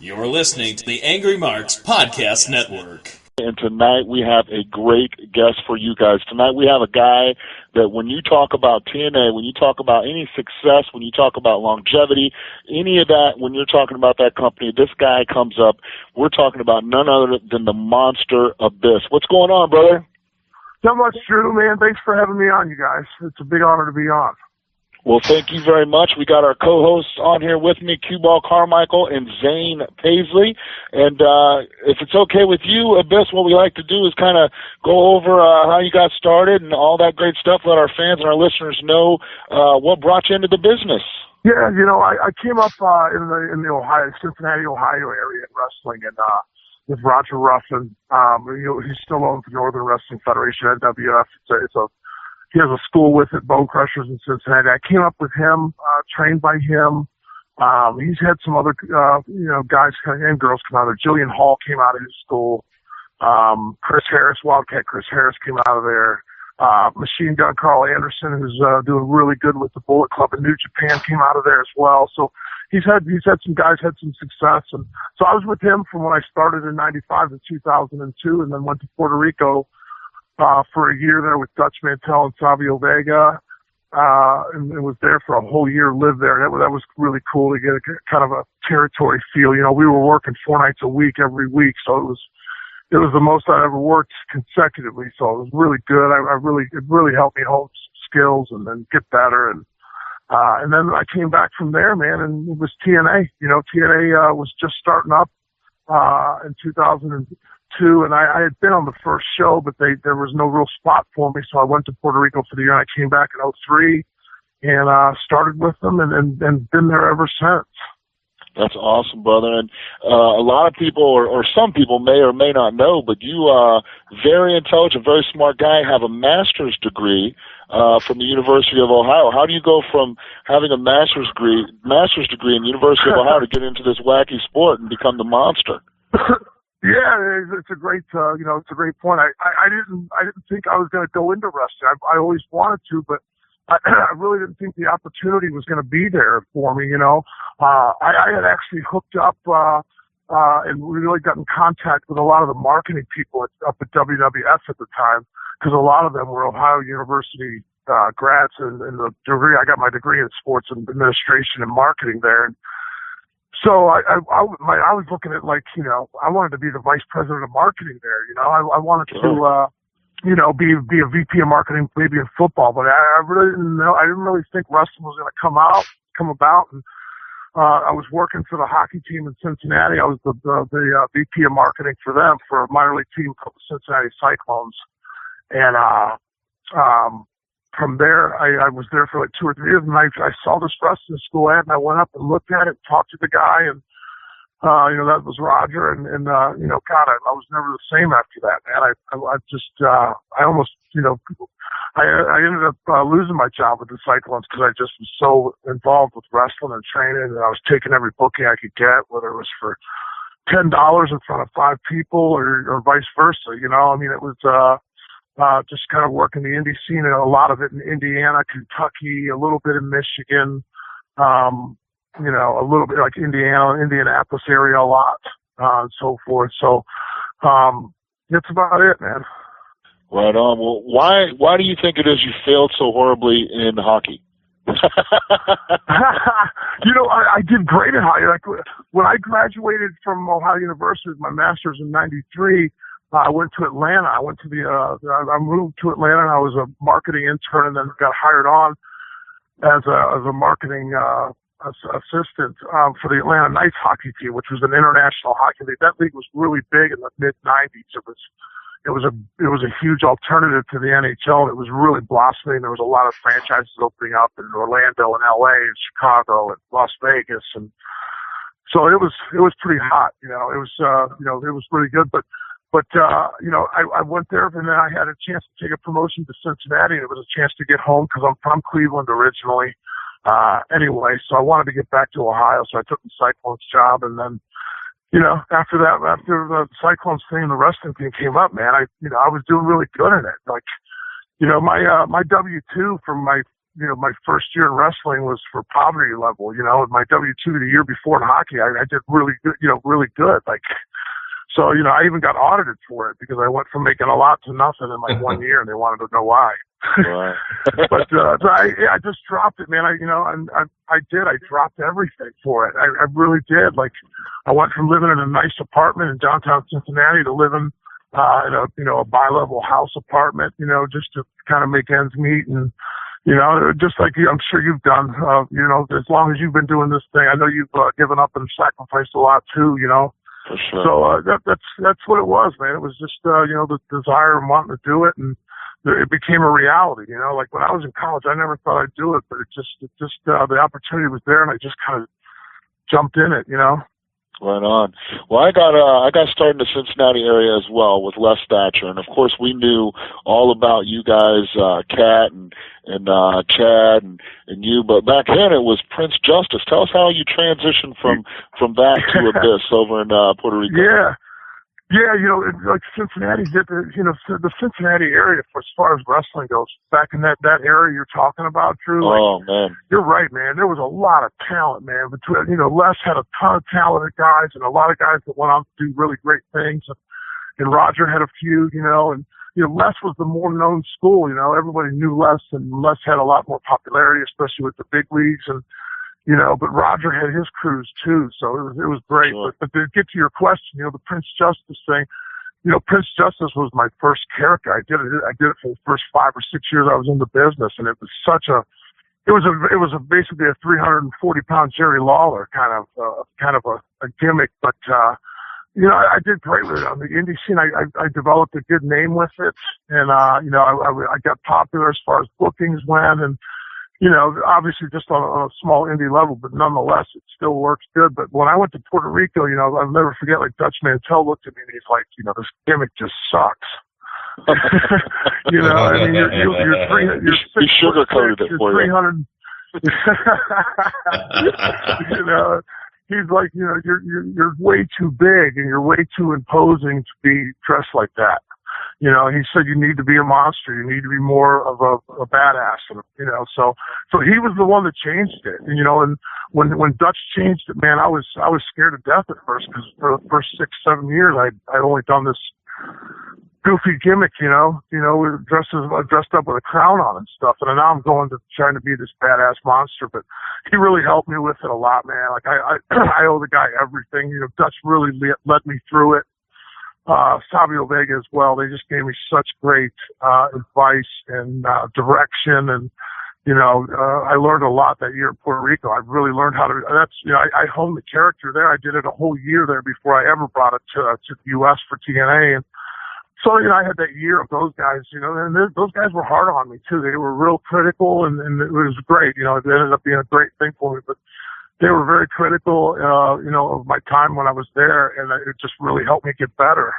You're listening to the Angry Marks Podcast Network. And tonight we have a great guest for you guys. Tonight we have a guy that when you talk about TNA, when you talk about any success, when you talk about longevity, any of that, when you're talking about that company, this guy comes up. We're talking about none other than the Monster Abyss. What's going on, brother? Not much, Drew, man. Thanks for having me on, you guys. It's a big honor to be on. Well, thank you very much. We got our co-hosts on here with me, Q-Ball Carmichael and Zane Paisley. And if it's okay with you, Abyss, what we like to do is kind of go over how you got started and all that great stuff. Let our fans and our listeners know what brought you into the business. Yeah, you know, I came up in the Ohio, Cincinnati, Ohio area in wrestling, and with Roger Ruffin. He's still owns the Northern Wrestling Federation, NWF. He has a school with it, Bone Crushers in Cincinnati. I came up with him, trained by him. He's had some other, guys and girls come out of there. Jillian Hall came out of his school. Chris Harris, Wildcat Chris Harris came out of there. Machine Gun Carl Anderson, who's doing really good with the Bullet Club in New Japan, came out of there as well. So he's had some guys had some success, and so I was with him from when I started in '95 to 2002, and then went to Puerto Rico for a year there with Dutch Mantel and Savio Vega, and was there for a whole year, lived there. That was really cool to get a kind of a territory feel. You know, we were working 4 nights a week every week, so it was the most I ever worked consecutively. So it was really good. It really helped me hone skills and then get better. And then I came back from there, man, and it was TNA. You know, TNA was just starting up in 2002, and I had been on the first show, but there was no real spot for me, so I went to Puerto Rico for the year, and I came back in '03 and started with them and been there ever since. That's awesome, brother. And a lot of people, or some people may or may not know, but you are very intelligent, very smart guy, have a master's degree from the University of Ohio. How do you go from having a master's degree in the University of Ohio to get into this wacky sport and become the monster? Yeah, it's a great, it's a great point. I didn't think I was going to go into wrestling. I always wanted to, but I really didn't think the opportunity was going to be there for me, you know. I had actually hooked up and really got in contact with a lot of the marketing people up at WWF at the time, because a lot of them were Ohio University grads, and the degree, I got my degree in sports administration and marketing there. And so I was looking at, like, you know, I wanted to be the vice president of marketing there, you know. I wanted to be a VP of marketing, maybe in football, but I really didn't know. I didn't really think wrestling was going to come about. And I was working for the hockey team in Cincinnati. I was the VP of marketing for them, for a minor league team called the Cincinnati Cyclones. And from there, I was there for like 2 or 3 years, and I saw this wrestling school ad, and I went up and looked at it, talked to the guy, and that was Roger, and God, I was never the same after that, man. I almost, I ended up losing my job with the Cyclones because I just was so involved with wrestling and training, and I was taking every booking I could get, whether it was for $10 in front of 5 people or vice versa. You know, I mean, it was just kind of working the indie scene, and a lot of it in Indiana, Kentucky, a little bit in Michigan. A little bit like Indianapolis area a lot, and so forth. So, that's about it, man. Right on. Well, why do you think it is you failed so horribly in hockey? I did great in hockey. Like, when I graduated from Ohio University with my master's in '93, I went to Atlanta. I moved to Atlanta, and I was a marketing intern, and then got hired on as a marketing assistant for the Atlanta Knights hockey team, which was an international hockey league. That league was really big in the mid '90s. It was a huge alternative to the NHL. It was really blossoming. There was a lot of franchises opening up in Orlando and LA and Chicago and Las Vegas, and so it was pretty hot. It was really good. But I went there, and then I had a chance to take a promotion to Cincinnati, and it was a chance to get home because I'm from Cleveland originally. Anyway, so I wanted to get back to Ohio, so I took the Cyclones job, and then, after the Cyclones thing and the wrestling thing came up, man, I was doing really good in it. Like, my W-2 from my my first year in wrestling was for poverty level. My W-2 the year before in hockey, I did really good, really good. Like, so, I even got audited for it because I went from making a lot to nothing in like 1 year, and they wanted to know why. Right. But I just dropped it, man. I dropped everything for it. I really did. Like, I went from living in a nice apartment in downtown Cincinnati to living in a bi-level house apartment, just to kind of make ends meet. And just like I'm sure you've done, as long as you've been doing this thing, I know you've given up and sacrificed a lot too, For sure. So that's what it was, man. It was just the desire and wanting to do it, and it became a reality. Like when I was in college, I never thought I'd do it, but it just the opportunity was there, and I just kind of jumped in it. Right on. Well, I got started in the Cincinnati area as well with Les Thatcher, and of course we knew all about you guys, Kat and Chad and you. But back then it was Prince Justice. Tell us how you transitioned from that to Abyss over in Puerto Rico. Yeah, like Cincinnati, the Cincinnati area, for as far as wrestling goes, back in that area you're talking about, Drew. Oh, man. You're right, man. There was a lot of talent, man. Between, Les had a ton of talented guys and a lot of guys that went on to do really great things. And Roger had a few, and, Les was the more known school, everybody knew Les, and Les had a lot more popularity, especially with the big leagues. And, but Roger had his crews too, so it was great. Sure. But to get to your question, the Prince Justice thing, Prince Justice was my first character. I did it for the first 5 or 6 years I was in the business, and it was basically a 340-pound Jerry Lawler kind of a gimmick. But I did great with it on the indie scene. I developed a good name with it, and I got popular as far as bookings went, and obviously just on a small indie level, but nonetheless, it still works good. But when I went to Puerto Rico, I'll never forget, like, Dutch Mantel looked at me and he's like, this gimmick just sucks. I mean, you're he sugar-coated it for 300, he's like, you're way too big and you're way too imposing to be dressed like that. He said you need to be a monster. You need to be more of a badass. And, so he was the one that changed it. And when Dutch changed it, man, I was scared to death at first because for the first 6-7 years, I'd only done this goofy gimmick, dressed up with a crown on and stuff. And now I'm going to trying to be this badass monster. But he really helped me with it a lot, man. Like I owe the guy everything. Dutch really led me through it. Savio Vega as well. They just gave me such great advice and direction, and I learned a lot that year in Puerto Rico. I really learned how to. I honed the character there. I did it a whole year there before I ever brought it to the U.S. for TNA, and so I had that year of those guys. And those guys were hard on me too. They were real critical, and it was great. It ended up being a great thing for me, but they were very critical, of my time when I was there, and it just really helped me get better.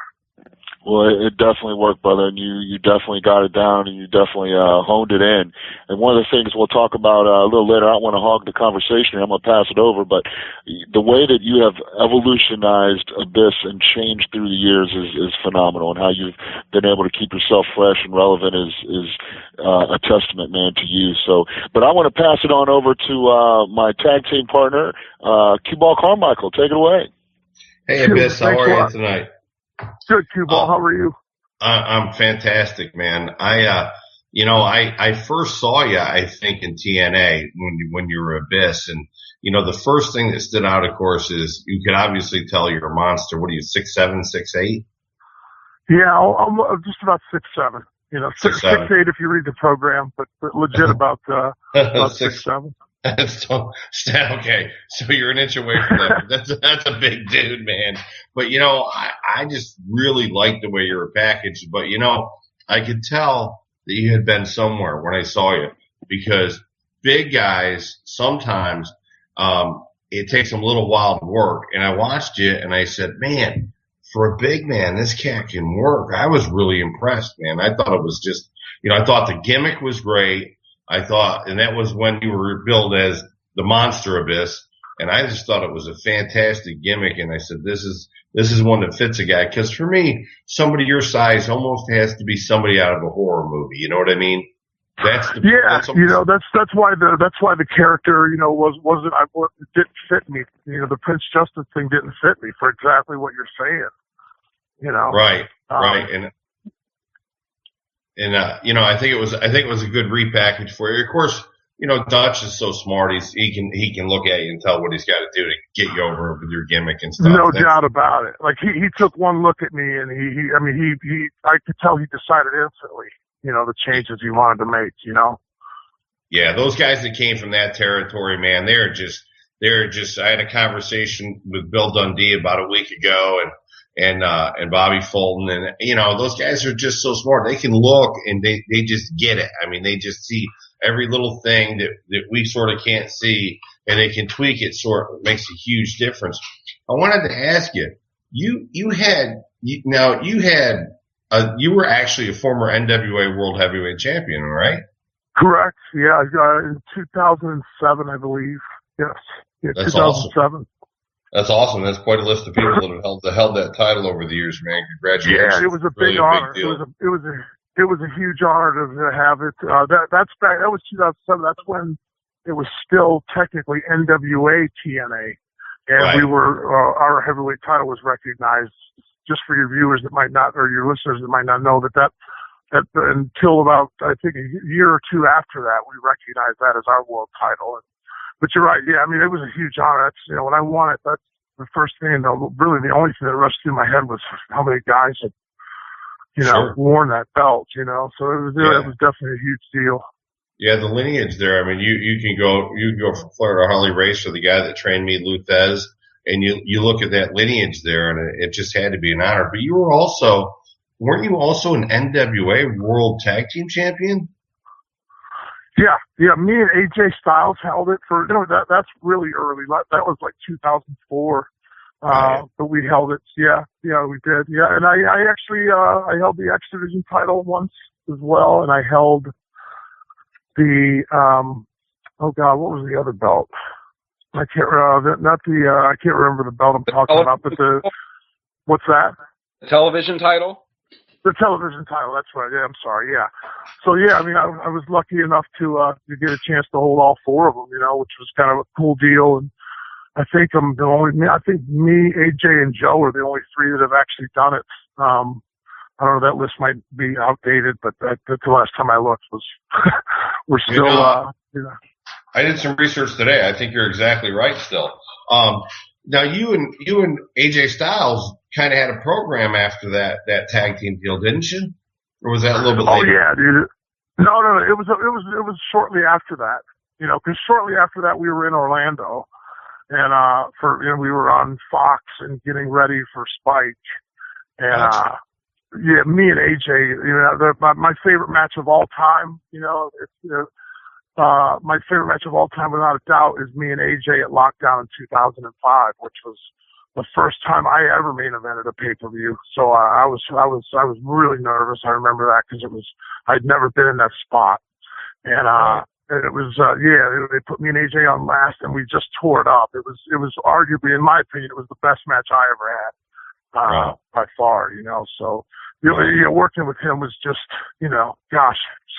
Well, it definitely worked, brother, and you definitely got it down, and you definitely honed it in. And one of the things we'll talk about a little later, I don't want to hog the conversation here, I'm going to pass it over, but the way that you have evolutionized Abyss and changed through the years is phenomenal, and how you've been able to keep yourself fresh and relevant is a testament, man, to you. So, but I want to pass it on over to my tag team partner, Q-Ball Carmichael. Take it away. Hey, Abyss, how are you tonight? Good, Q-Ball. How are you? I'm fantastic, man. I first saw you, I think, in TNA when you were Abyss, and the first thing that stood out, of course, is you could obviously tell you're a monster. What are you, 6'7", 6'8"? Yeah, I'm just about 6'7". 6'8" if you read the program, but legit about 6'7". Okay, so you're an inch away from that. That's a big dude, man. But I just really liked the way you were packaged. But I could tell that you had been somewhere when I saw you, because big guys sometimes it takes them a little while to work. And I watched you and I said, man, for a big man, this cat can work. I was really impressed, man. I thought it was just, I thought the gimmick was great. I thought, and that was when you were billed as the Monster Abyss, and I just thought it was a fantastic gimmick. And I said, this is one that fits a guy, because for me, somebody your size almost has to be somebody out of a horror movie. You know what I mean? That's the that's why the character it didn't fit me. The Prince Justice thing didn't fit me for exactly what you're saying. Right. And I think it was a good repackage for you. Of course, Dutch is so smart. He can look at you and tell what he's got to do to get you over with your gimmick and stuff. No doubt about it. Like he took one look at me and I could tell he decided instantly, the changes he wanted to make, Yeah, those guys that came from that territory, man, they're just I had a conversation with Bill Dundee about a week ago and Bobby Fulton, and those guys are just so smart. They can look and they just get it. I mean, they just see every little thing that we sort of can't see, and they can tweak it. It makes a huge difference. I wanted to ask you, you were actually a former NWA World Heavyweight Champion, right? Correct. Yeah, in 2007, I believe. Yes. Yeah, That's 2007. Awesome. That's awesome. That's quite a list of people that have held that title over the years, man. Congratulations. Yeah, it was a big honor. It was a huge honor to have it. That was 2007. That's when it was still technically NWA TNA, and right. we were our heavyweight title was recognized. Just for your viewers that might not, or your listeners that might not know that until about I think a year or two after that, we recognized that as our world title. But you're right. Yeah, I mean, it was a huge honor. That's, when I won it, that's the first thing, really the only thing that rushed through my head was how many guys had, worn that belt, so it was definitely a huge deal. Yeah, the lineage there. I mean, you can go from Florida Harley Racer, the guy that trained me, Luthez, and you look at that lineage there, and it just had to be an honor. But weren't you also an NWA World Tag Team Champion? Yeah. Me and AJ Styles held it for that's really early. That was like 2004. But we held it. Yeah, we did. Yeah, and I actually I held the X Division title once as well, and I held the what was the other belt? I can't I can't remember the belt I'm talking about, but what's that? The television title? The television title, that's right. Yeah, I'm sorry. Yeah. So yeah, I mean, I was lucky enough to get a chance to hold all four of them, which was kind of a cool deal. And I think I think me, AJ, and Joe are the only three that have actually done it. I don't know, that list might be outdated, but that's the last time I looked was we're still, I did some research today. I think you're exactly right still. Now you and AJ Styles kind of had a program after that tag team deal, didn't you? Or was that a little bit later? Oh yeah, dude. No. It was shortly after that. Because shortly after that we were in Orlando, and we were on Fox and getting ready for Spike, and yeah, me and AJ. My favorite match of all time. My favorite match of all time, without a doubt, is me and AJ at Lockdown in 2005, which was the first time I ever main evented a pay-per-view. So I was really nervous. I remember that because I'd never been in that spot, and it was they put me and AJ on last, and we just tore it up. It was arguably, in my opinion, it was the best match I ever had by far. So working with him was just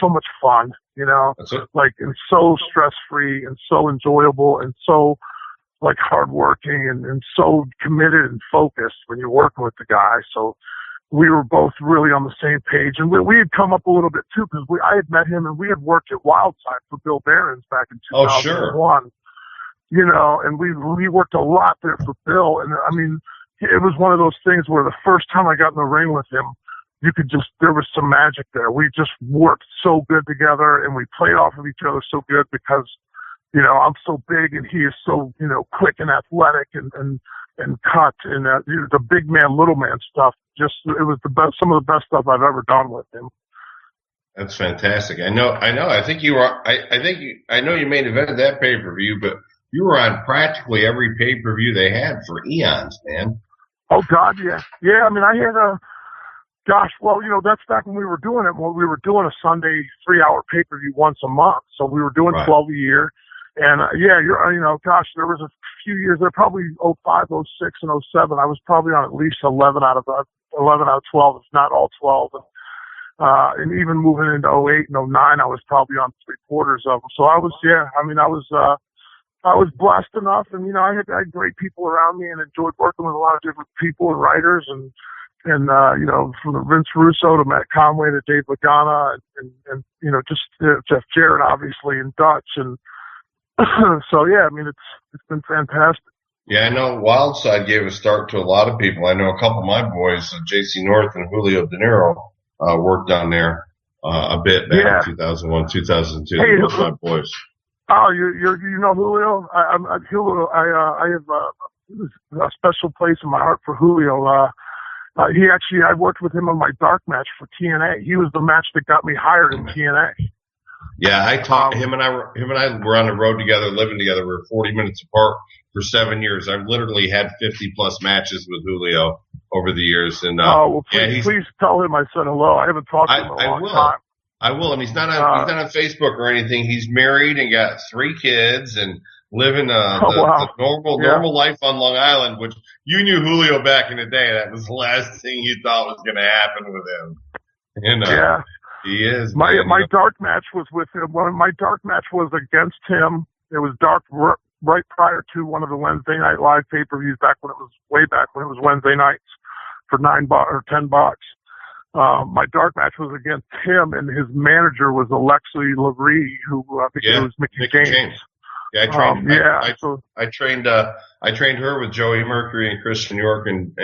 so much fun. And so stress-free and so enjoyable and so hardworking and so committed and focused when you're working with the guy. So we were both really on the same page, and we had come up a little bit too, because I had met him and we had worked at Wildside for Bill Behrens back in 2001. Oh, sure. And we worked a lot there for Bill, and I mean, it was one of those things where the first time I got in the ring with him, there was some magic there. We just worked so good together, and we played off of each other so good because, I'm so big and he is so, quick and athletic and cut, and the big man, little man stuff. It was the best, some of the best stuff I've ever done with him. That's fantastic. I know. I think you are. I know you main evented that pay-per-view, but you were on practically every pay-per-view they had for eons, man. Oh God, yeah. Yeah, I mean, I had that's back when we were doing it. When we were doing a Sunday 3-hour pay-per-view once a month. So we were doing 12 a year. And, there was a few years there, probably 05, 06, and 07. I was probably on at least 11 out of 12, if not all 12. And even moving into '08 and '09, I was probably on 3/4 of them. So I was blessed enough, and I had great people around me, and enjoyed working with a lot of different people and writers, and from Vince Russo to Matt Conway to Dave Lagana, and just Jeff Jarrett, obviously, and Dutch, and so yeah, it's been fantastic. Yeah, I know Wildside gave a start to a lot of people. I know a couple of my boys, JC North and Julio De Niro, worked down there a bit back in 2001, 2002. Hey, those are my boys. Oh, you know Julio? Julio, I have a special place in my heart for Julio. I worked with him on my dark match for TNA. He was the match that got me hired in TNA. Yeah, I taught him and I were on the road together, living together. We were 40 minutes apart for 7 years. I've literally had 50 plus matches with Julio over the years. And please tell him I said hello. I haven't talked to him in a long time. I will, and he's not on Facebook or anything. He's married and got 3 kids and living the normal life on Long Island, which you knew Julio back in the day. That was the last thing you thought was going to happen with him. And he is. My dark match was with him. Well, my dark match was against him. It was dark right prior to one of the Wednesday Night Live pay-per-views way back when it was Wednesday nights for $9 or $10. My dark match was against him, and his manager was Alexi Lagree, who I think it was Mickey James. Yeah, I trained her with Joey Mercury and Christian York and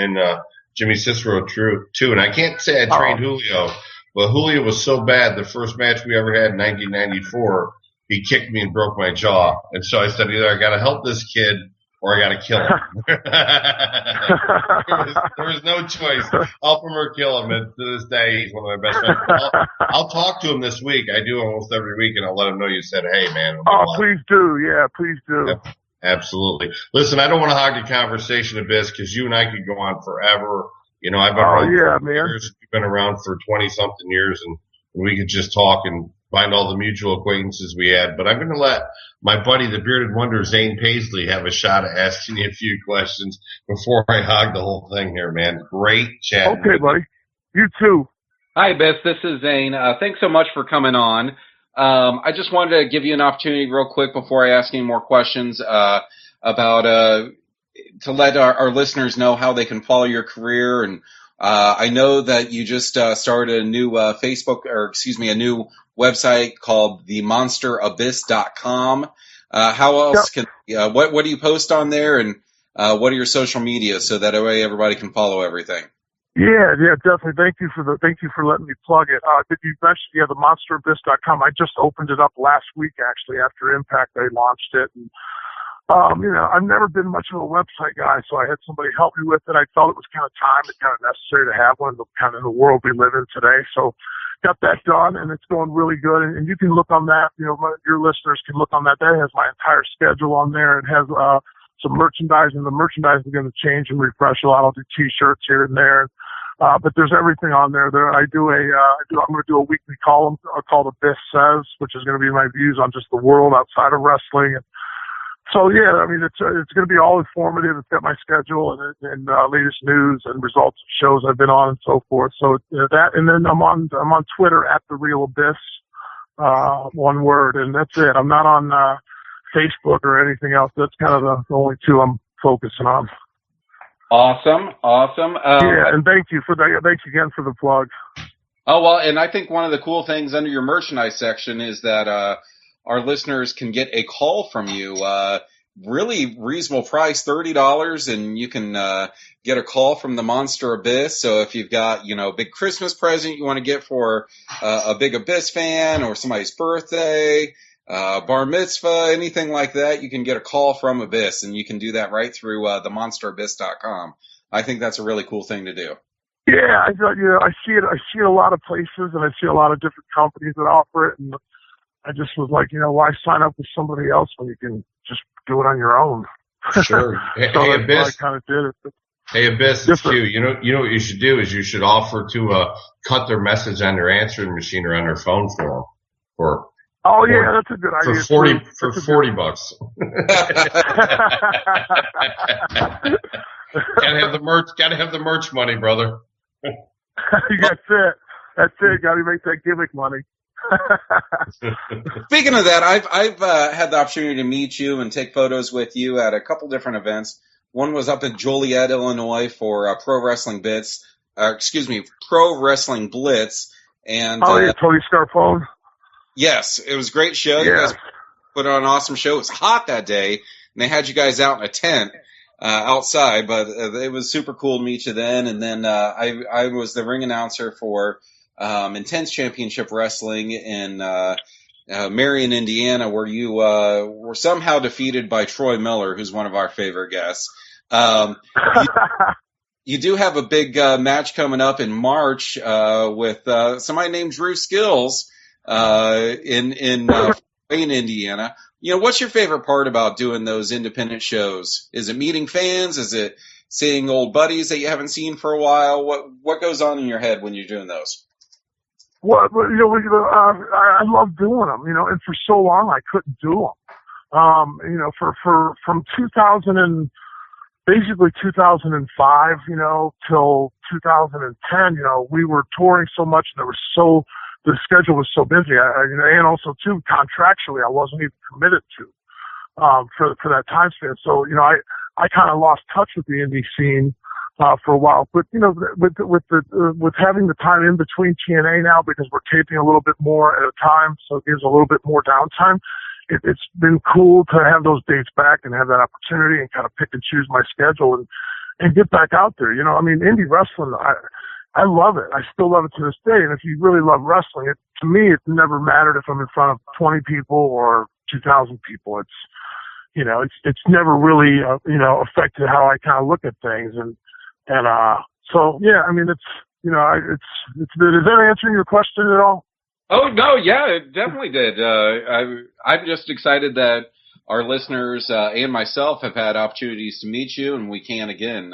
Jimmy Cicero too. And I can't say I trained Julio, but Julio was so bad. The first match we ever had in 1994, he kicked me and broke my jaw. And so I said, either I got to help this kid or I got to kill him. there was no choice. Help him or kill him. And to this day, he's one of my best friends. I'll talk to him this week. I do almost every week, and I'll let him know you said, hey, man. Please do. Yeah, please do. Yep, absolutely. Listen, I don't want to hog the conversation a bit because you and I could go on forever. I've been around for years. You've been around for 20-something years, and we could just talk and find all the mutual acquaintances we had. But I'm going to let my buddy, the Bearded Wonder, Zane Paisley, have a shot at asking you a few questions before I hog the whole thing here, man. Great chat. Okay, buddy. You too. Hi, Biss. This is Zane. Thanks so much for coming on. I just wanted to give you an opportunity real quick before I ask any more questions about to let our listeners know how they can follow your career. And I know that you just started a new a new website called themonsterabyss.com. How else what do you post on there, and what are your social media so that way everybody can follow everything? Yeah, definitely. Thank you for letting me plug it. Did you mention themonsterabyss.com? I just opened it up last week actually after Impact. They launched it, and I've never been much of a website guy, so I had somebody help me with it. I felt it was kind of time and kind of necessary to have one, kind of the world we live in today. So got that done, and it's going really good. And you can look on that. Your listeners can look on that. That has my entire schedule on there. It has some merchandise, and the merchandise is going to change and refresh a lot. I'll do T-shirts here and there. But there's everything on there. I'm going to do a weekly column called Abyss Says, which is going to be my views on just the world outside of wrestling. And so, it's going to be all informative. It's got my schedule and latest news and results of shows I've been on and so forth. So that, and then I'm on Twitter at The Real Abyss, one word, and that's it. I'm not on Facebook or anything else. That's kind of the only two I'm focusing on. Awesome. And thank you again for the plug. Oh, well, and I think one of the cool things under your merchandise section is that our listeners can get a call from you, really reasonable price, $30, and you can get a call from the Monster Abyss. So if you've got, a big Christmas present you want to get for a big Abyss fan or somebody's birthday, bar mitzvah, anything like that, you can get a call from Abyss, and you can do that right through themonsterabyss.com. I think that's a really cool thing to do. Yeah, I see it a lot of places, and I see a lot of different companies that offer it, and I just was like, why sign up with somebody else when you can just do it on your own? Sure. Hey, Abyss. I kind of did it. Hey, Abyss, it's you. You know what you should do is you should offer to cut their message on their answering machine or on their phone for them. That's a good idea. For $40. Gotta have the merch money, brother. That's it. That's it. Got to make that gimmick money. Speaking of that, I've had the opportunity to meet you and take photos with you at a couple different events. One was up in Joliet, Illinois for Pro Wrestling Blitz, and Tony Scarpone. Yes, it was a great show. Yeah. You guys put on an awesome show. It was hot that day, and they had you guys out in a tent outside, but it was super cool to meet you then. And then I was the ring announcer for Intense Championship Wrestling in Marion, Indiana, where you were somehow defeated by Troy Miller, who's one of our favorite guests. You do have a big match coming up in March with somebody named Drew Skills in Indiana. What's your favorite part about doing those independent shows? Is it meeting fans? Is it seeing old buddies that you haven't seen for a while? What goes on in your head when you're doing those? Well, I love doing them, and for so long I couldn't do them. From 2005, till 2010, we were touring so much and the schedule was so busy. And also too, contractually, I wasn't even committed to, for that time span. So, I kind of lost touch with the indie scene, for a while, but with having the time in between TNA now, because we're taping a little bit more at a time, so it gives a little bit more downtime. It's been cool to have those dates back and have that opportunity and kind of pick and choose my schedule and get back out there. Indie wrestling, I love it. I still love it to this day. And if you really love wrestling, to me, it never mattered if I'm in front of 20 people or 2,000 people. It's never really, affected how I kind of look at things. So yeah, does that answer your question at all? Oh, no, yeah, it definitely did. I'm just excited that our listeners and myself have had opportunities to meet you, and we can again.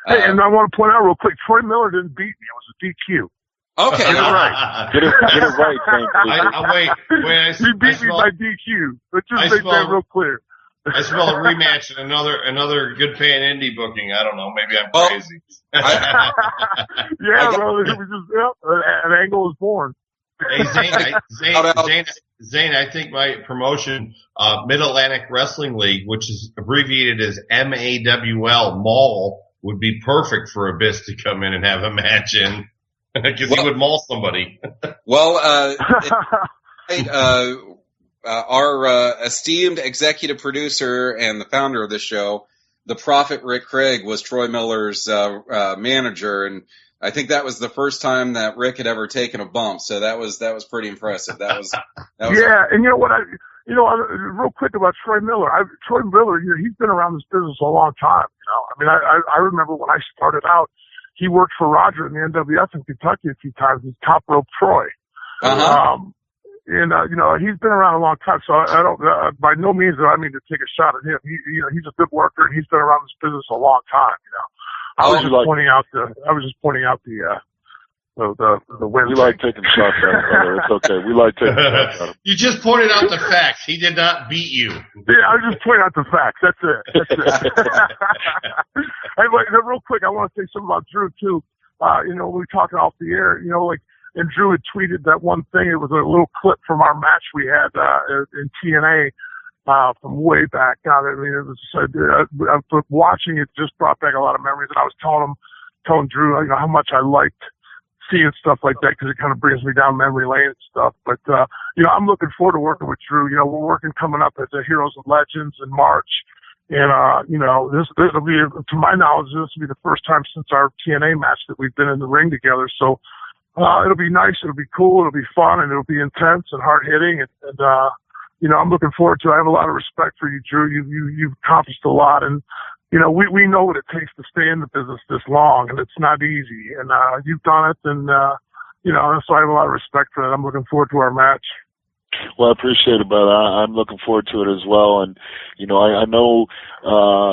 Hey, and I want to point out real quick, Troy Miller didn't beat me. It was a DQ. Okay. Get it right. Get it right, Frank. Wait. He beat me by DQ. Let's just make that real clear. I smell a rematch and another good paying indie booking. I don't know. Maybe I'm crazy. Well, it was just an angle was born. Hey, Zane, I think my promotion, Mid-Atlantic Wrestling League, which is abbreviated as MAWL, Maul, would be perfect for Abyss to come in and have a match in, because he would maul somebody. Our esteemed executive producer and the founder of the show, the Prophet Rick Craig, was Troy Miller's manager, and I think that was the first time that Rick had ever taken a bump. So that was pretty impressive. That was yeah. And you know what? Real quick about Troy Miller. Troy Miller, he's been around this business a long time. I remember when I started out, he worked for Roger in the NWF in Kentucky a few times. He's Top Rope Troy. He's been around a long time. So I don't, by no means do I mean to take a shot at him. He's a good worker and he's been around this business a long time. I was just pointing out the wins. We like taking shots at him, brother. It's okay. We like taking shots at him. You just pointed out the facts. He did not beat you. Yeah, I was just pointing out the facts. That's it. Hey, real quick, I want to say something about Drew too. We were talking off the air. And Drew had tweeted that one thing. It was a little clip from our match we had in TNA. From way back. It was watching it just brought back a lot of memories, and I was telling Drew, how much I liked seeing stuff like that because it kind of brings me down memory lane and stuff. But I'm looking forward to working with Drew. We're working coming up at the Heroes and Legends in March, and this will be, to my knowledge, this will be the first time since our TNA match that we've been in the ring together. So it'll be nice, it'll be cool, it'll be fun, and it'll be intense and hard hitting, and I'm looking forward to it. I have a lot of respect for you, Drew. You've accomplished a lot, and we know what it takes to stay in the business this long, and it's not easy. And you've done it, and so I have a lot of respect for that. I'm looking forward to our match. Well, I appreciate it, brother. I'm looking forward to it as well. And, I know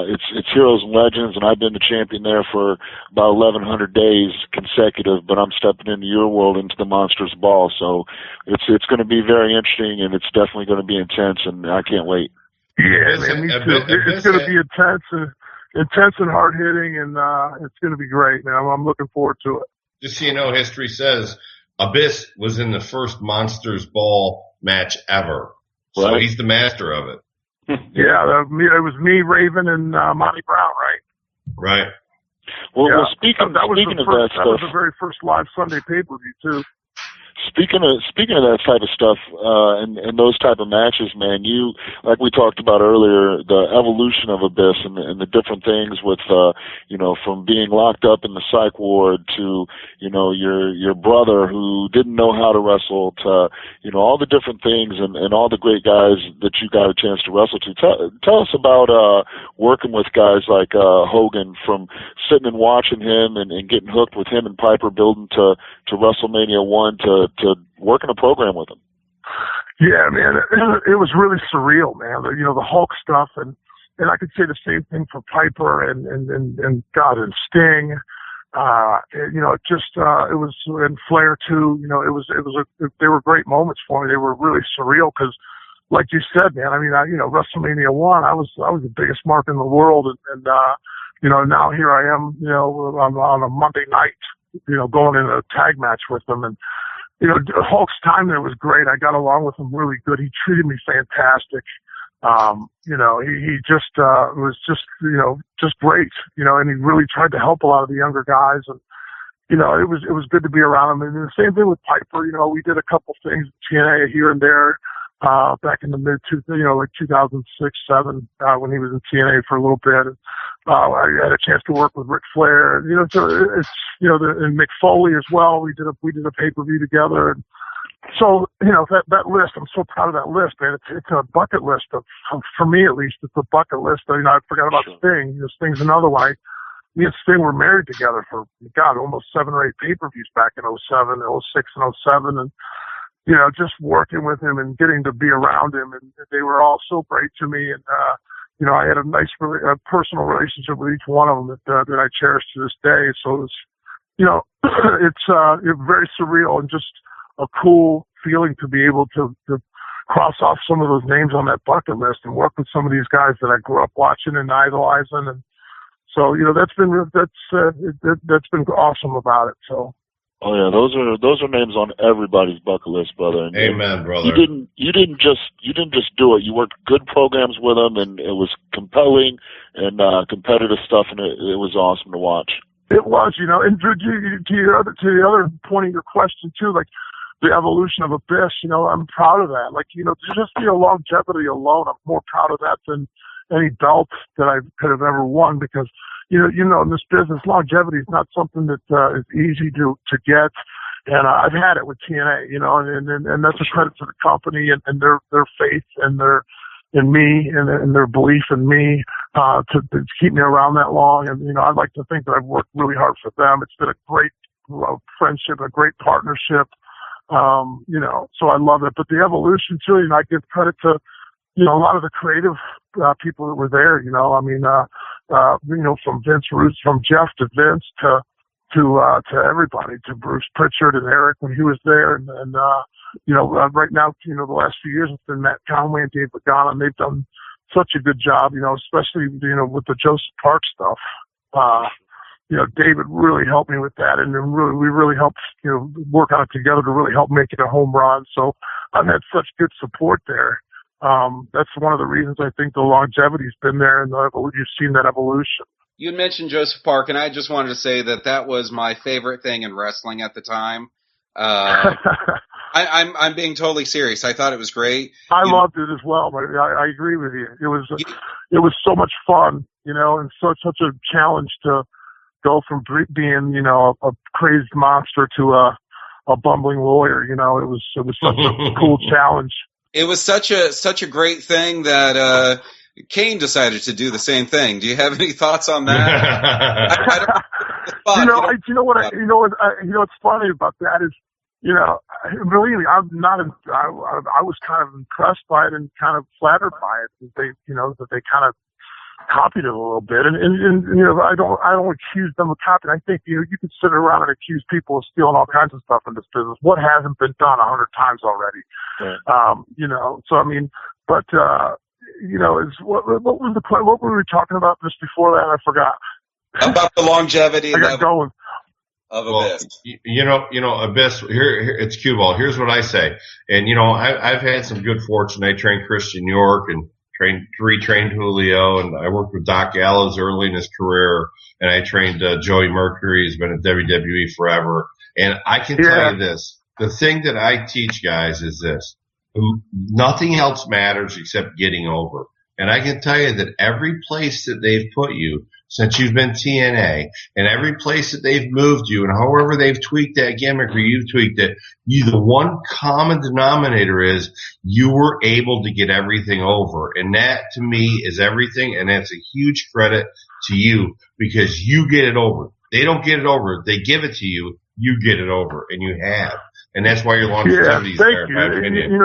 it's Heroes and Legends, and I've been the champion there for about 1,100 days consecutive, but I'm stepping into your world, into the Monsters Ball. So it's going to be very interesting, and it's definitely going to be intense, and I can't wait. Yeah, man, me too. It's going to be intense and hard-hitting, and it's going to be great, man. I'm looking forward to it. just so you know, history says Abyss was in the first Monsters Ball match ever. So Right. he's the master of it. Yeah, it was me, Raven, and Monty Brown, right? Well, Yeah. well speaking of that that stuff, was the very first live Sunday pay-per-view too. Speaking of that type of stuff, and those type of matches, man, you, like we talked about earlier, the evolution of Abyss and the different things with, from being locked up in the psych ward to, your brother who didn't know how to wrestle to, all the different things and all the great guys that you got a chance to wrestle to. Tell us about, working with guys like, Hogan, from sitting and watching him and getting hooked with him and Piper, building to WrestleMania 1 to working a program with him. Yeah, man, it was really surreal, man. The Hulk stuff, and I could say the same thing for Piper and God, and Sting. It was, and Flair too. They were great moments for me. They were really surreal because, like you said, man, WrestleMania 1, I was the biggest mark in the world, and now here I am, on a Monday night, going in a tag match with them. And, Hulk's time there was great. I got along with him really good. He treated me fantastic. He just was just great, and he really tried to help a lot of the younger guys. And, it was good to be around him. And the same thing with Piper. We did a couple things, TNA here and there, back in the mid 2006, 7, when he was in TNA for a little bit. I had a chance to work with Ric Flair, so it's, and Mick Foley as well. We did a pay-per-view together. And so, that list, I'm so proud of that list, man. It's a bucket list for me at least, it's a bucket list. I forgot about Sting. Sting's another one. Me and Sting were married together for, almost 7 or 8 pay-per-views back in 07, 06 and 07. And, just working with him and getting to be around him, and they were all so great to me. And, I had a nice, personal relationship with each one of them that I cherish to this day. So it was, it's very surreal and just a cool feeling to be able to cross off some of those names on that bucket list and work with some of these guys that I grew up watching and idolizing. And so, that's been awesome about it. So. Oh yeah, those are names on everybody's bucket list, brother. And amen, brother. You didn't just do it. You worked good programs with them, and it was compelling and competitive stuff, and it was awesome to watch. It was, and to the other point of your question too, like the evolution of Abyss. I'm proud of that. Like, just the longevity alone, I'm more proud of that than any belt that I could have ever won, because in this business, longevity is not something that is easy to get. And I've had it with TNA, and that's a credit to the company and their faith and in me and their belief in me, to keep me around that long. And, I'd like to think that I've worked really hard for them. It's been a great friendship, a great partnership. So I love it. But the evolution too, I give credit to, a lot of the creative people that were there, from Vince Russo, from Jeff to Vince to everybody, to Bruce Pritchard and Eric when he was there. And right now, the last few years, it's been Matt Conway and Dave Lagana, and they've done such a good job, especially, with the Joseph Park stuff. David really helped me with that, and we really helped, work on it together to really help make it a home run. So I've had such good support there. That's one of the reasons I think the longevity's been there, and you've seen that evolution. You mentioned Joseph Park, and I just wanted to say that was my favorite thing in wrestling at the time. I'm being totally serious. I thought it was great. I loved it as well, but I agree with you. It was so much fun, and such a challenge to go from being, a crazed monster to a bumbling lawyer. It was such a cool challenge. It was such a great thing that Kane decided to do the same thing. Do you have any thoughts on that? What's funny about that is, believe me, I was kind of impressed by it and kind of flattered by it that they kind of copied it a little bit. And I don't accuse them of copying. I think, you can sit around and accuse people of stealing all kinds of stuff in this business. What hasn't been done 100 times already? Right. So I mean, but, what was the point? What were we talking about just before that? I forgot. About the longevity. I got going. of Well, Abyss. Abyss. Here it's cue ball. Here's what I say, and I've had some good fortune. I trained Christian York and retrained Julio, and I worked with Doc Gallows early in his career, and I trained Joey Mercury, who's been at WWE forever. And I can tell you this: the thing that I teach guys is this: nothing else matters except getting over. And I can tell you that every place that they've put you since you've been TNA, and every place that they've moved you, and however they've tweaked that gimmick or you've tweaked it, the one common denominator is you were able to get everything over. And that, to me, is everything, and that's a huge credit to you because you get it over. They don't get it over. They give it to you. You get it over, and you have. And that's why your longevity is there, in my opinion.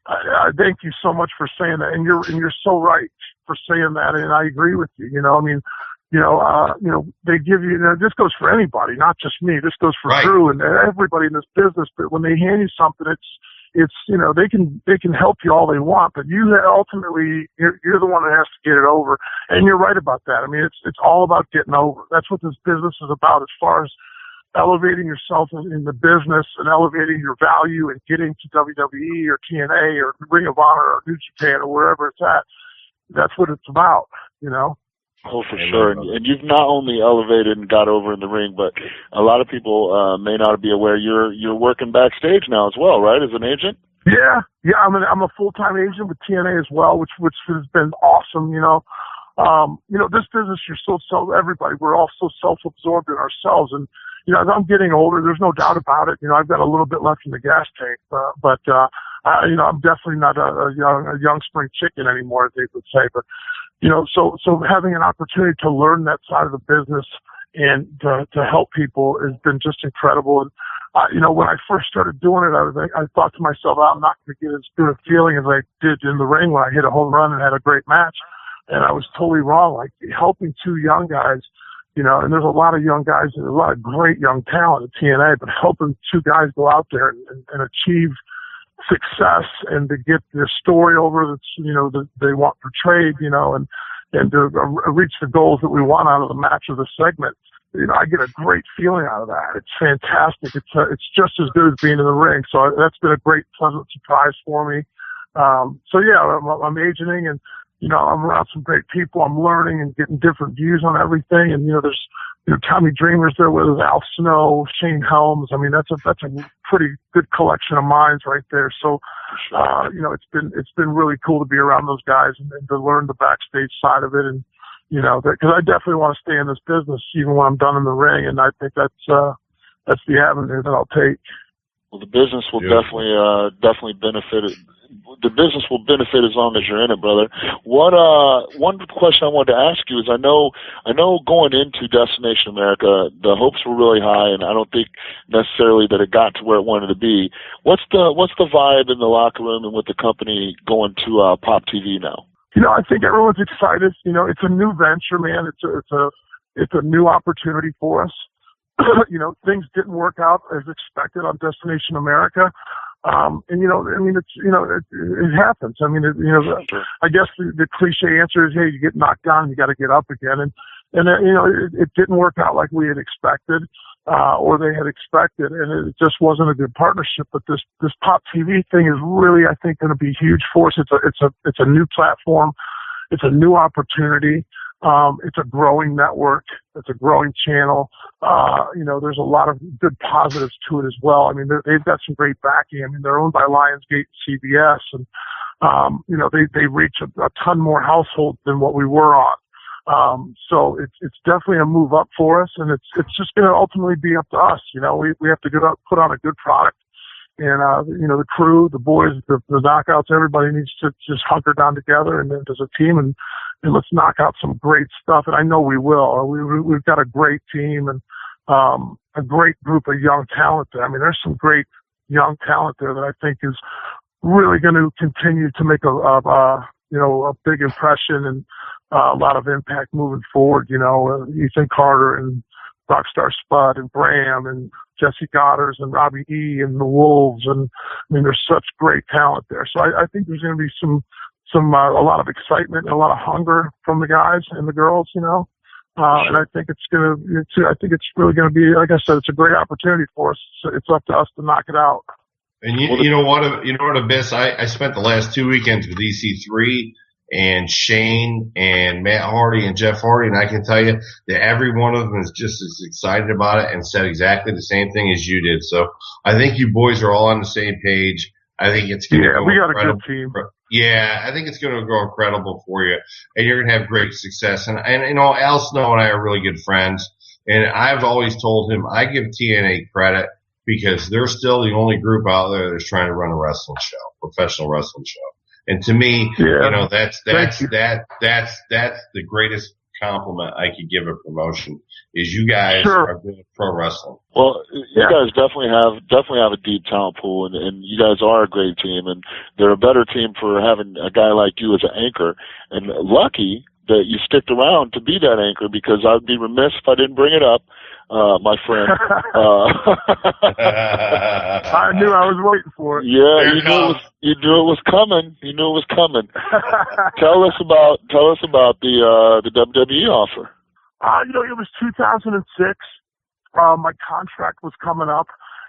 I thank you so much for saying that, and you're so right for saying that, and I agree with you. They give you. This goes for anybody, not just me. This goes for Drew and everybody in this business. But when they hand you something, it's they can help you all they want, but you ultimately you're the one that has to get it over. And you're right about that. I mean, it's all about getting over. That's what this business is about, as far as elevating yourself in the business and elevating your value and getting to WWE or TNA or Ring of Honor or New Japan or wherever it's at. That's what it's about, Oh, for sure. And you've not only elevated and got over in the ring, but a lot of people may not be aware you're working backstage now as well, right? As an agent? Yeah. I'm a full-time agent with TNA as well, which has been awesome. This business, everybody, we're all so self-absorbed in ourselves, and as I'm getting older, there's no doubt about it. I've got a little bit left in the gas tank, but I'm definitely not a young spring chicken anymore, as they would say. But so having an opportunity to learn that side of the business and to help people has been just incredible. And when I first started doing it, I thought to myself, I'm not going to get as good a feeling as I did in the ring when I hit a home run and had a great match. And I was totally wrong. Like, helping two young guys, and there's a lot of young guys, and a lot of great young talent at TNA, but helping two guys go out there and achieve success and to get their story over that they want portrayed, and to reach the goals that we want out of the match or the segment. I get a great feeling out of that. It's fantastic. It's just as good as being in the ring. So that's been a great, pleasant surprise for me. I'm agenting, and I'm around some great people. I'm learning and getting different views on everything. And there's Tommy Dreamer's there with us, Al Snow, Shane Helms. I mean, that's a pretty good collection of minds right there. So it's been really cool to be around those guys and to learn the backstage side of it. And because I definitely want to stay in this business even when I'm done in the ring. And I think that's the avenue that I'll take. Well, the business will definitely benefit. The business will benefit as long as you're in it, brother. One question I wanted to ask you is, I know going into Destination America, the hopes were really high, and I don't think necessarily that it got to where it wanted to be. What's the vibe in the locker room and with the company going to Pop TV now? I think everyone's excited. It's a new venture, man. It's a new opportunity for us. Things didn't work out as expected on Destination America. It happens. I mean, I guess the cliche answer is, hey, you get knocked down, you got to get up again. And it didn't work out like we had expected, or they had expected, and it just wasn't a good partnership. But this Pop TV thing is really, I think, going to be huge for us. It's a new platform. It's a new opportunity. It's a growing network. It's a growing channel. There's a lot of good positives to it as well. I mean, they've got some great backing. I mean, they're owned by Lionsgate and CBS, and, they reach a ton more households than what we were on. So it's definitely a move up for us, and it's just going to ultimately be up to us. We have to put on a good product. And, the crew, the boys, the knockouts, everybody needs to just hunker down together and as a team and let's knock out some great stuff. And I know we will. We've got a great team and, a great group of young talent there. I mean, there's some great young talent there that I think is really going to continue to make a big impression and a lot of impact moving forward. Ethan Carter and Rockstar Spud and Bram and Jesse Goddard and Robbie E. and the Wolves. And I mean, there's such great talent there. So I think there's going to be a lot of excitement and a lot of hunger from the guys and the girls, And I think it's really going to be, like I said, it's a great opportunity for us. It's up to us to knock it out. And you know what, Abyss? I spent the last 2 weekends with EC3 and Shane and Matt Hardy and Jeff Hardy, and I can tell you that every one of them is just as excited about it and said exactly the same thing as you did. So I think you boys are all on the same page. I think it's going to go we got incredible. A good team. Yeah, I think it's going to go incredible for you, and you're going to have great success. And you know, Al Snow and I are really good friends, and I've always told him I give TNA credit because they're still the only group out there that's trying to run a wrestling show, professional wrestling show. And to me, you know, that's the greatest compliment I could give a promotion is you guys are doing pro wrestling. Well, you guys definitely have a deep talent pool, and you guys are a great team, and they're a better team for having a guy like you as an anchor. And lucky that you sticked around to be that anchor, because I'd be remiss if I didn't bring it up, my friend. I knew I was waiting for it. Yeah, you knew it was coming. You knew it was coming. Tell us about the WWE offer. You know, it was 2006. My contract was coming up,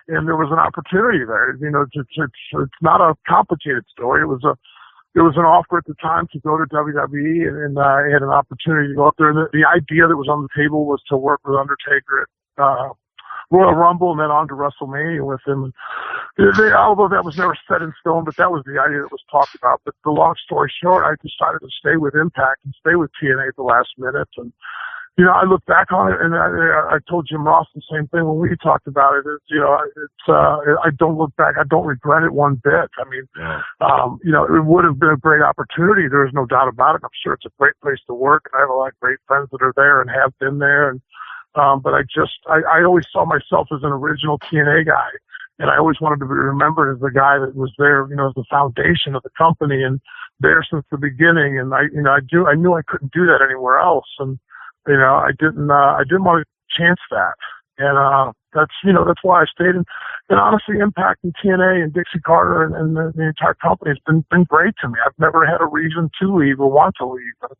and there was an opportunity there. You know, it's not a complicated story. It was an offer at the time to go to WWE, and I had an opportunity to go up there. And the idea that was on the table was to work with Undertaker at Royal Rumble and then on to WrestleMania with him. Although that was never set in stone, but that was the idea that was talked about. But the long story short, I decided to stay with Impact and stay with TNA at the last minute. And you know, I look back on it, and I told Jim Ross the same thing when we talked about it. I don't look back. I don't regret it one bit. I mean, you know, it would have been a great opportunity. There's no doubt about it. I'm sure it's a great place to work. I have a lot of great friends that are there and have been there. And, but I always saw myself as an original TNA guy. And I always wanted to be remembered as the guy that was there, you know, as the foundation of the company and there since the beginning. And I knew I couldn't do that anywhere else. And, you know, I didn't want to chance that. And, that's why I stayed in. And honestly, Impact and TNA and Dixie Carter and the entire company has been great to me. I've never had a reason to leave or want to leave. But,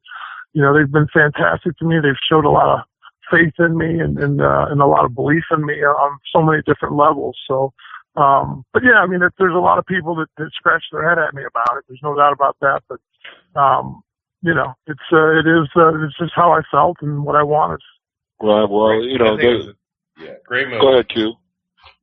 you know, they've been fantastic to me. They've showed a lot of faith in me and a lot of belief in me on so many different levels. So, but yeah, I mean, there's a lot of people that scratch their head at me about it. There's no doubt about that. But, you know, it's just how I felt and what I wanted. Well, you know, great move. Go ahead, Q.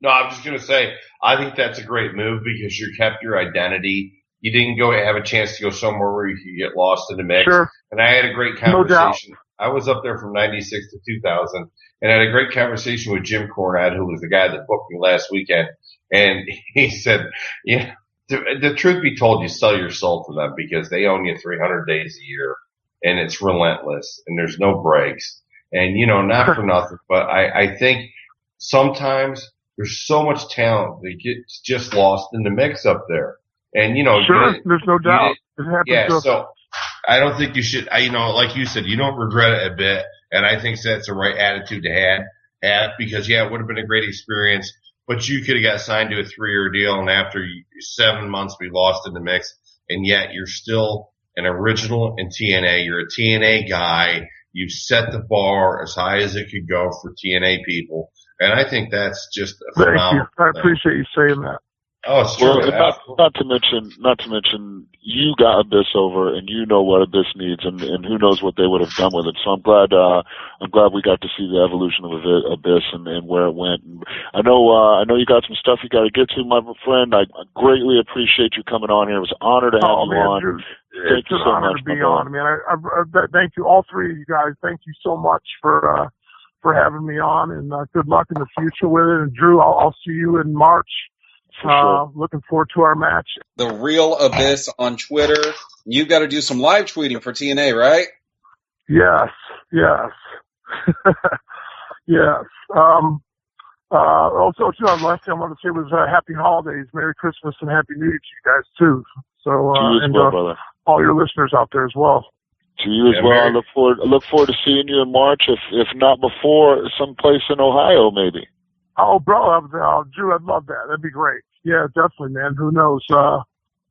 No, I'm just going to say, I think that's a great move because you kept your identity. You didn't go have a chance to go somewhere where you could get lost in the mix. Sure. And I had a great conversation. No doubt. I was up there from 96 to 2000 and I had a great conversation with Jim Cornette, who was the guy that booked me last weekend. And he said, yeah, the truth be told, you sell your soul to them because they own you 300 days a year and it's relentless and there's no breaks. And, you know, not for nothing, but I think sometimes there's so much talent that gets just lost in the mix up there. And, you know, there's no doubt. So I don't think you should, you know, like you said, you don't regret it a bit. And I think that's the right attitude to have because, yeah, it would have been a great experience, but you could have got signed to a 3-year deal and after 7 months be lost in the mix. And yet you're still an original in TNA. You're a TNA guy. You've set the bar as high as it could go for TNA people. And I think that's just a phenomenal thing. I appreciate you saying that. Oh, it's true. Well, not to mention, you got Abyss over, and you know what Abyss needs, and who knows what they would have done with it. So I'm glad we got to see the evolution of Abyss and where it went. And I know you got some stuff you got to get to, my friend. I greatly appreciate you coming on here. It was an honor to have you on. Drew, it's an honor to be on. I mean, I thank you, all three of you guys. Thank you so much for having me on, and good luck in the future with it. And Drew, I'll see you in March. Sure. Looking forward to our match. The Real Abyss on Twitter. You've got to do some live tweeting for TNA, right? Yes. Yes. Also, too, last thing I wanted to say was Happy Holidays, Merry Christmas, and Happy New Year to you guys too. So, brother. All your listeners out there as well. To you as well. I look forward to seeing you in March, if not before, someplace in Ohio, maybe. Oh, bro, Drew, I'd love that. That'd be great. Yeah, definitely, man. Who knows? I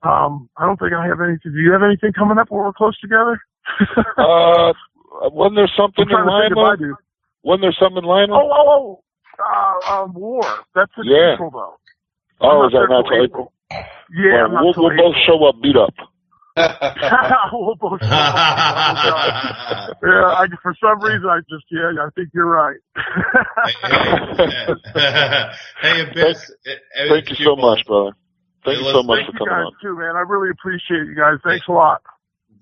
don't think I have anything. Do you have anything coming up where we're close together? wasn't there something in Lima? Wasn't there something in Lima? War. That's in April, though. Oh, is that not till April? Yeah, well, we'll both show up beat up. We'll both show up. Yeah, for some reason, I think you're right. Hey, Abyss. Thank you so much, brother. Thank you so much for coming on. Thank you guys, too, man. I really appreciate you guys. Thanks a lot.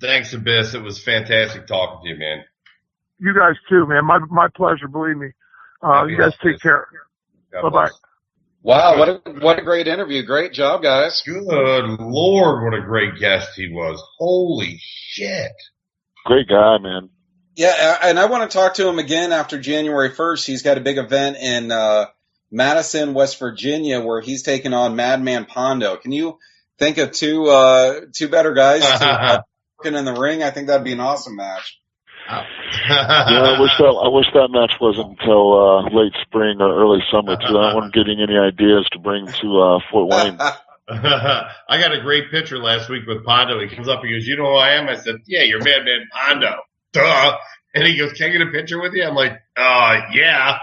Thanks, Abyss. It was fantastic talking to you, man. You guys, too, man. My pleasure, believe me. You guys take care. Bye-bye. Wow, what a great interview. Great job, guys. Good Lord, what a great guest he was. Holy shit. Great guy, man. Yeah, and I want to talk to him again after January 1st. He's got a big event in Madison, West Virginia, where he's taking on Madman Pondo. Can you think of two better guys to working in the ring? I think that'd be an awesome match. I wish that match wasn't until late spring or early summer too. I wasn't getting any ideas to bring to Fort Wayne. I got a great picture last week with Pondo. He comes up, he goes, "You know who I am?" I said, "Yeah, you're Madman Pondo." Duh. And he goes, "Can I get a picture with you?" I'm like, "Yeah."